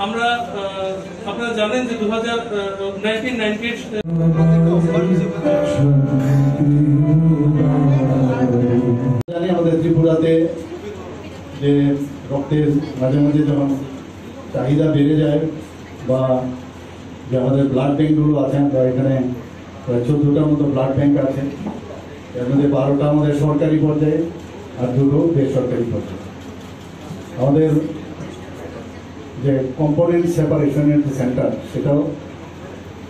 আমরা আপনারা জানেন যে 1998 জানি আমাদের ত্রিপুরাতে যে রক্তের মাঝে মাঝে যখন চাহিদা বেড়ে যায় বা যে আমাদের ব্লাড ব্যাঙ্কগুলো আছে, বা এখানে প্রায় 14টার মতো ব্লাড ব্যাঙ্ক আছে, এর মধ্যে 12টা আমাদের সরকারি পর্যায়ে আর 2টো বেসরকারি পর্যায়ে। আমাদের যে কম্পোনেন্ট সেপারেশনের যে সেন্টার, সেটাও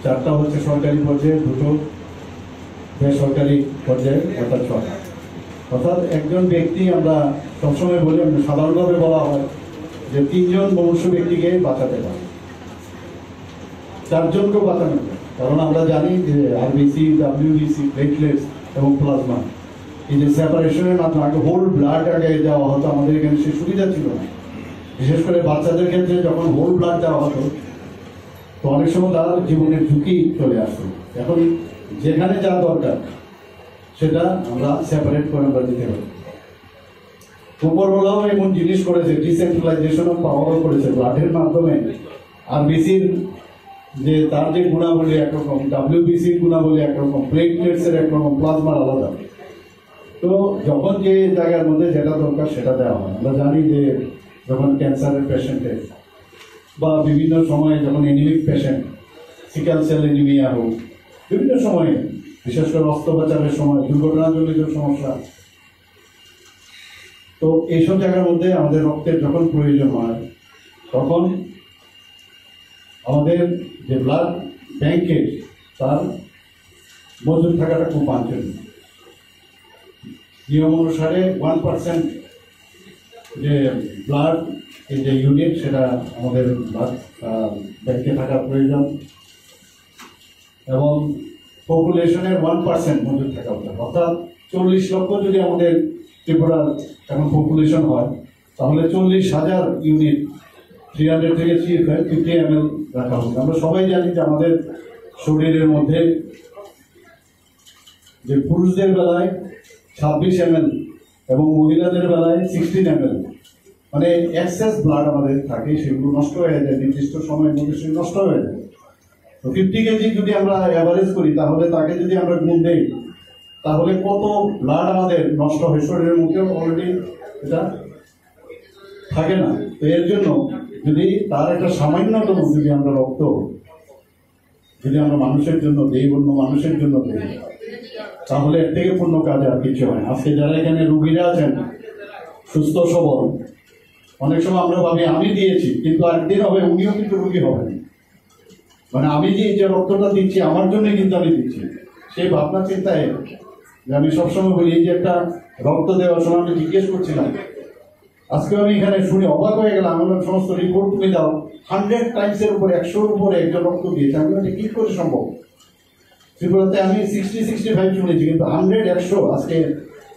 4টা হচ্ছে সরকারি পর্যায়ে, 2টো বেসরকারি পর্যায়ে, অর্থাৎ 6টা। অর্থাৎ একজন ব্যক্তি, আমরা সবসময় বলি, সাধারণভাবে বলা হয় যে 3 জন মনুষ্য ব্যক্তিকে বাঁচাতে পারে, 4 জনকেও বাঁচানো যায়। কারণ আমরা জানি যে আরবিসি, ডাব্লিউবিসি, প্লেটলেটস এবং প্লাজমা, এই যে সেপারেশনের মাধ্যমে আগে হোল ব্লাড আগে দেওয়া হতো, আমাদের এখানে সে সুবিধা ছিল না। বিশেষ করে বাচ্চাদের ক্ষেত্রে যখন হোল ব্লাড দেওয়া হতো, তো অনেক সময় তার জীবনের ঝুঁকি চলে আসতো। এখন যেখানে যা দরকার সেটা আমরা সেপারেট করে আমরা দিতে পারি। উপরওয়ালাও এমন জিনিস করেছে, ডিসেন্ট্রালাইজেশন অফ পাওয়ারও করেছে ব্লাডের মাধ্যমে। আরবিসির যে তার যে গুণাবলী একরকম, ডাব্লিউবিসির গুণাবলী একরকম, প্লেটলেটসের একরকম, প্লাজমার আলাদা। তো যখন যে জায়গার মধ্যে যেটা দরকার সেটা দেওয়া হয়। আমরা জানি যে যখন ক্যান্সারের পেশেন্টের বা বিভিন্ন সময়ে যখন anaemic patient, sickle cell anaemia হোক, বিভিন্ন সময়ে, বিশেষ করে অস্ত্রোপচারের সময়, দুর্ঘটনাজনিত সমস্যা, তো এইসব জায়গার মধ্যে আমাদের রক্তের যখন প্রয়োজন হয়, তখন আমাদের যে ব্লাড ব্যাংকের তার মজুদ থাকাটা খুব বাঞ্ছনীয়। নিয়ম অনুসারে 1% যে ব্লাড এই যে ইউনিট, সেটা আমাদের ব্লাড ব্যাংকে থাকার প্রয়োজন, এবং পপুলেশনের 1% মজুদ থাকা উচিত। অর্থাৎ 40 লক্ষ যদি আমাদের ত্রিপুরার এখন পপুলেশন হয়, তাহলে 40,000 ইউনিট 300 থেকে 350 ml রাখা উচিত। আমরা সবাই জানি যে আমাদের শরীরের মধ্যে যে পুরুষদের বেলায় 26 ml এবং মহিলাদের বেলায় 16 ml, মানে এক্সেস ব্লাড আমাদের থাকে, সেগুলো নষ্ট হয়ে যায়, নির্দিষ্ট সময়ের মধ্যে সেগুলো নষ্ট হয়ে যায়। তো 50 কেজি যদি আমরা অ্যাভারেজ করি, তাহলে তাকে যদি আমরা গুণ দেই, তাহলে কত ব্লাড আমাদের নষ্ট হয় শরীরের মধ্যে, অলরেডি এটা থাকে না। তো এর জন্য যদি তার একটা সামান্যতম যদি আমরা রক্ত যদি আমরা মানুষের জন্য দেই, অন্য মানুষের জন্য দেই, তাহলে এর থেকে পূর্ণ কাজ আর কিছু হয়। আজকে যারা এখানে রুগীরা আছেন সুস্থ সবল, অনেক সময় আমরা ভাবি আমি দিয়েছি, কিন্তু একদিন হবে উনিও কিন্তু রুগী হবেন। মানে আমি যে রক্তটা দিচ্ছি আমার জন্য কিন্তু আমি দিচ্ছি, সেই ভাবনা চিন্তায় যে আমি সবসময় বলি, এই যে একটা রক্ত দেওয়ার সময় আমি জিজ্ঞেস করছিলাম, আজকে আমি এখানে শুনে অবাক হয়ে গেলাম, আমার সমস্ত রিপোর্ট তুমি দাও, 100 টাইমসের উপরে, 100-র উপরে একজন রক্ত দিয়েছে। আমি বলি কি করে সম্ভব? ত্রিপুরাতে আমি 60-65 শুনেছি, কিন্তু 100-100 আজকে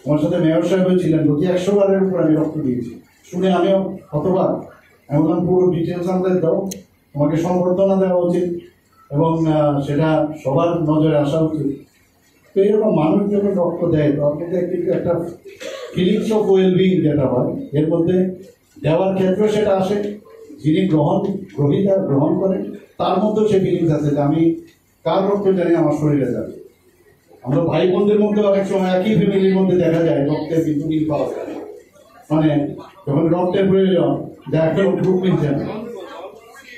আমার সাথে মেয়র সাহেব ছিলেন, প্রতি 100 বারের উপর আমি রক্ত দিয়েছি। শুনে আমিও হতবাক। আমি বললাম পুরো ডিটেলস আমাদের দাও, তোমাকে সম্বর্ধনা দেওয়া উচিত এবং সেটা সবার নজরে আসা উচিত। তো এরকম মানুষ যখন রক্ত দেয়, তার মধ্যে কিন্তু একটা ফিলিংস অফ ওয়েলবিং যেটা হয়, এর মধ্যে দেওয়ার ক্ষেত্রে সেটা আসে, যিনি গ্রহণ করেন তার মধ্যেও সে ফিলিংস আছে যে আমি কার রক্ত জানি আমার শরীরে যাবে। আমরা ভাই বোনদের মধ্যে অনেক সময় একই ফ্যামিলির মধ্যে দেখা যায় রক্তের কিন্তু মিল পাওয়া যায়, মানে যখন রক্তের প্রয়োজন দেখা গ্রুপ মিলছে না,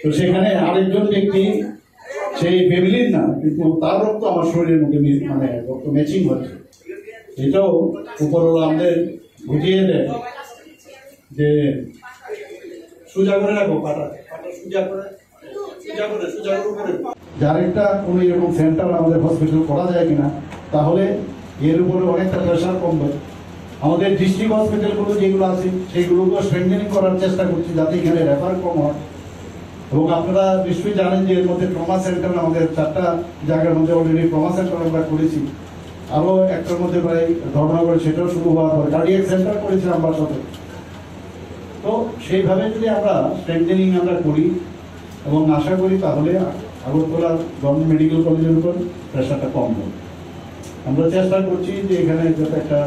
তো সেখানে আরেকজন ব্যক্তি সেই ফ্যামিলির না, কিন্তু তার রক্ত আমার শরীরের মধ্যে মানে রক্ত ম্যাচিং হচ্ছে। এটাও উপরওয়ালা আমাদের বুঝিয়ে দেয় যে সোজা করে রাখো, পাটা সোজা করে যার একটা কোনো এরকম সেন্টার আমাদের হসপিটাল করা যায় কিনা, তাহলে এর উপরে অনেকটা প্রেশার কমবে। আমাদের ডিস্ট্রিক্ট হসপিটালগুলো যেগুলো আছে সেইগুলোকে স্ট্রেংথেনিং করার চেষ্টা করছি, যাতে এখানে রেফার কম হয়। এবং আপনারা নিশ্চয়ই জানেন যে এর মধ্যে ট্রমা সেন্টার আমাদের 4টা জায়গার মধ্যে অলরেডি ট্রমা সেন্টার আমরা করেছি। আরও একটার মধ্যে প্রায় ধর্মনগর, সেটাও শুরু হওয়ার পরে কার্ডিয়াক সেন্টার করেছি আমার সাথে। তো সেইভাবে যদি আমরা স্ট্রেংথেনিং আমরা করি এবং আশা করি, তাহলে আগরতলা গভর্নমেন্ট মেডিকেল কলেজের উপর প্রেশারটা কম হবে। আমরা চেষ্টা করছি যে এখানে যাতে একটা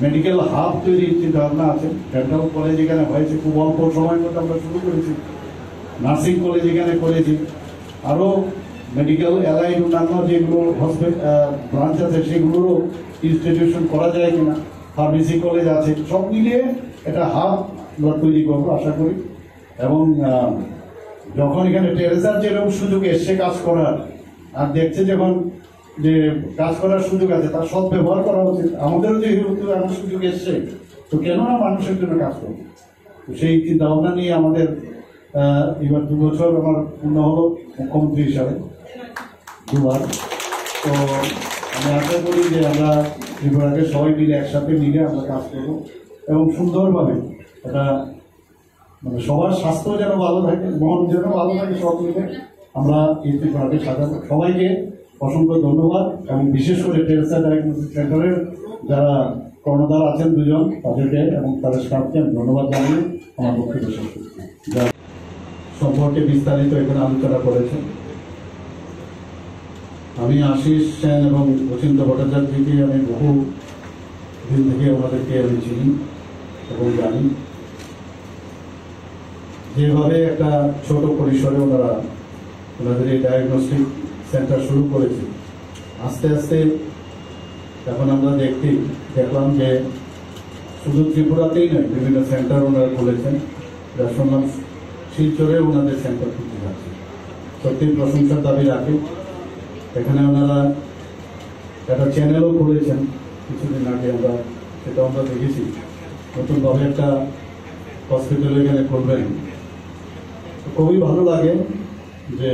মেডিকেল হাব তৈরির চিন্তা ভাবনা আছে। ডেন্টাল কলেজ এখানে হয়েছে, খুব অল্প সময়ের মধ্যে আমরা শুরু করেছি। নার্সিং কলেজ এখানে করেছি, আরও মেডিকেল অ্যালাইড অন্যান্য যেগুলো ব্রাঞ্চ আছে সেগুলোরও ইনস্টিটিউশন করা যায় কিনা, ফার্মেসি কলেজ আছে, সব মিলিয়ে একটা হাব আমরা তৈরি করবো আশা করি। এবং যখন এখানে টেরেসার যেরকম সুযোগ এসছে কাজ করার, আর দেখছে যখন যে কাজ করার সুযোগ আছে তার সৎ ব্যবহার করা উচিত। আমাদেরও যেহেতু এমন সুযোগ এসছে, তো কেন না মানুষের জন্য কাজ করবো। তো সেই চিন্তা ভাবনা নিয়ে আমাদের এবার 2 বছর আমার পূর্ণ হলো মুখ্যমন্ত্রী হিসাবে, 2 বার। তো আমি আশা করি যে আমরা ত্রিপুরাকে সবাই মিলে একসাথে মিলে আমরা কাজ করবো এবং সুন্দরভাবে এটা মানে সবার স্বাস্থ্য যেন ভালো থাকে, মন যেন ভালো থাকে, সব মিলে আমরা এই ত্রিপুরাকে সাজাবো। সবাইকে অসংখ্য ধন্যবাদ এবং বিশেষ করে টেরেসা ডায়াগনোস্টিক সেন্টারের যারা কর্ণধার আছেন 2 জন, তাদেরকে এবং তাদের স্টাফকে আমি ধন্যবাদ জানিয়ে আমার বক্তব্য শেষ করছি। যা সম্পর্কে বিস্তারিত এখানে আলোচনা করেছেন। আমি আশিস সেন এবং অচিন্ত ভট্টাচার্যকে আমি বহু দিন থেকে ওনাদেরকে আমি চিনি এবং জানি। যেভাবে একটা ছোট পরিসরে ওনাদের এই ডায়াগনস্টিক সেন্টার শুরু করেছে, আস্তে আস্তে এখন আমরা দেখলাম যে শুধু ত্রিপুরাতেই নয়, বিভিন্ন সেন্টার ওনারা খুলেছেন। যা শুনলাম শিলচরে ওনাদের সেন্টার খুলতে যাচ্ছে, সত্যি প্রশংসার দাবি রাখে। এখানে ওনারা একটা চ্যানেলও খুলেছেন কিছুদিন আগে, সেটা আমরা দেখেছি। নতুনভাবে একটা হসপিটাল এখানে খুলবেন, খুবই ভালো লাগে যে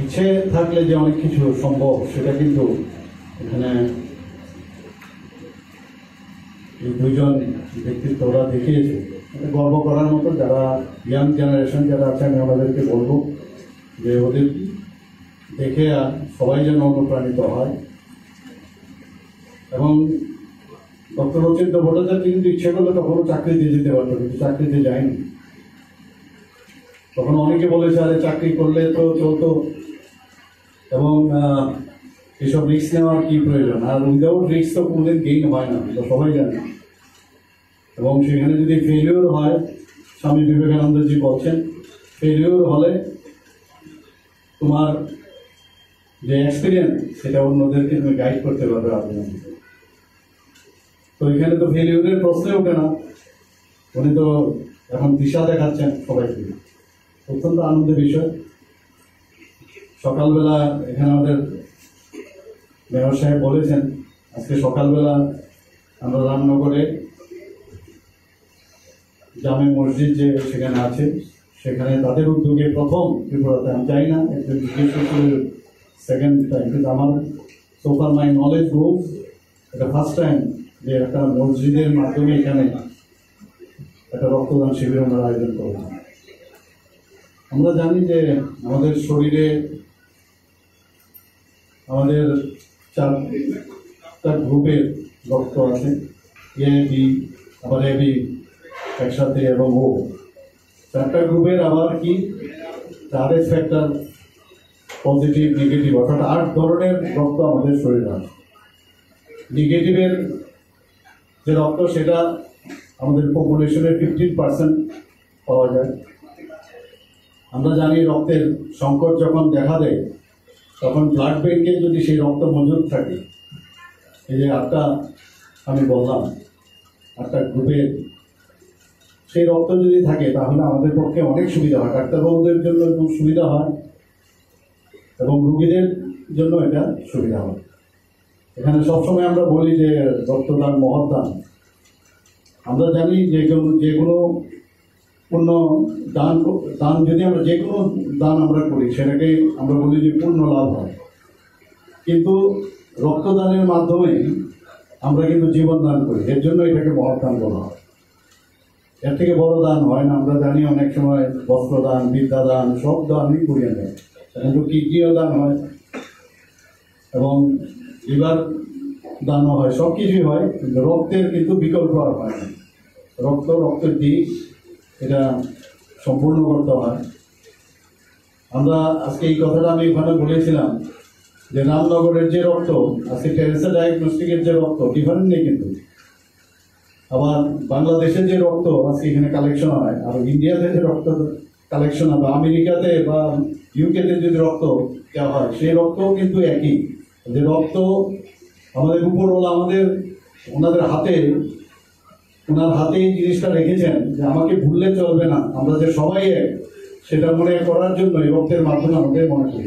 ইচ্ছে থাকলে যে অনেক কিছু সম্ভব, সেটা কিন্তু এখানে এই 2 জন ব্যক্তিত্ব ওরা দেখিয়েছে। এটা গর্ব করার মতো। যারা ইয়াং জেনারেশন যারা আছে, আমি ওনাদেরকে বলবো যে ওদের দেখে সবাই যেন অনুপ্রাণিত হয়। এবং ডক্টর অচিন্ত ভট্টাচার্য কিন্তু ইচ্ছে করলে তখনও চাকরি দিয়ে যেতে পারতো, কিন্তু চাকরিতে যায়নি। তখন অনেকে বলেছে আরে চাকরি করলে তো চলতো, এবং এসব রিস্ক নেওয়ার কি প্রয়োজন, আর উইদাউট রিস্ক তো কোনোদিন গেইন হয় না, তো সবাই জানে। এবং সেখানে যদি ফেলিওর হয়, স্বামী বিবেকানন্দজি বলছেন ফেলিওর হলে তোমার যে এক্সপিরিয়েন্স সেটা অন্যদেরকে তুমি গাইড করতে পারবে আপনার। তো এখানে তো ফেলিওরের প্রশ্নই ওঠে না, উনি তো এখন দিশা দেখাচ্ছেন সবাইকে, অত্যন্ত আনন্দের বিষয়। সকালবেলা এখানে আমাদের মেয়র সাহেব বলেছেন, আজকে সকালবেলা আমরা রামনগরে জামে মসজিদ যে সেখানে আছে, সেখানে তাদের উদ্যোগে প্রথম ত্রিপুরাতে, আমি চাই না একজন জিজ্ঞেস সেকেন্ড টাইম, কিন্তু আমার সোফার মাই নলেজ গ্রুপ এটা ফার্স্ট টাইম যে একটা মসজিদের মাধ্যমে এখানে একটা রক্তদান শিবির আমরা আয়োজন করব। আমরা জানি যে আমাদের শরীরে আমাদের 4টা গ্রুপের রক্ত আছে, এ বি, আবার এ বি একসাথে, এবং ও 4টা গ্রুপের আবার কি আরএস ফ্যাক্টর পজিটিভ নেগেটিভ, অর্থাৎ 8 ধরনের রক্ত আমাদের শরীরে আছে। নেগেটিভের যে রক্ত সেটা আমাদের পপুলেশনের 15% পাওয়া যায়। আমরা জানি রক্তের সংকট যখন দেখা দেয়, তখন ব্লাড ব্যাংকে যদি সেই রক্ত মজুদ থাকে, এই যে 8টা আমি বললাম 8টা গ্রুপের সেই রক্ত যদি থাকে, তাহলে আমাদের পক্ষে অনেক সুবিধা হয়, ডাক্তারবাবুদের জন্য খুব সুবিধা হয় এবং রুগীদের জন্য এটা সুবিধা হয়। এখানে সবসময় আমরা বলি যে রক্তদান মহৎ দান। আমরা জানি যে কোনো পূর্ণ দান যদি আমরা যে কোনো দান আমরা করি, সেটাকে আমরা বলি যে পূর্ণ লাভ হয়। কিন্তু রক্তদানের মাধ্যমে আমরা কিন্তু জীবন দান করি, এর জন্য এটাকে মহৎ দান বলা হয়। এর থেকে বড় দান হয় না। আমরা জানি অনেক সময় বস্ত্রদান, বিদ্যাদান, সব দানই করিয়ে দেয়, কিন্তু কিডনিও দান হয় এবং লিভার দানও হয়, সব কিছুই হয়, কিন্তু রক্তের কিন্তু বিকল্প আর হয় না। রক্তের দিক এটা সম্পূর্ণ করতে হয়। আমরা আজকে এই কথাটা আমি ওখানে বলেছিলাম যে রামনগরের যে রক্ত, আজকে টেরেসা ডায়াগনস্টিকের যে রক্ত ডিফারেন্ট নেই, কিন্তু আবার বাংলাদেশের যে রক্ত আজকে এখানে কালেকশন হয়, আর ইন্ডিয়াতে যে রক্ত কালেকশন হয়, বা আমেরিকাতে বা ইউকেতে যদি রক্ত দেওয়া হয়, সেই রক্তও কিন্তু একই। যে রক্ত আমাদের উপরওয়ালা ওনাদের হাতে, ওনার হাতে এই জিনিসটা রেখেছেন যে আমাকে ভুললে চলবে না, আমরা যে সবাই এক সেটা মনে করার জন্য এই রক্তের মাধ্যমে আমাদের মনে করি।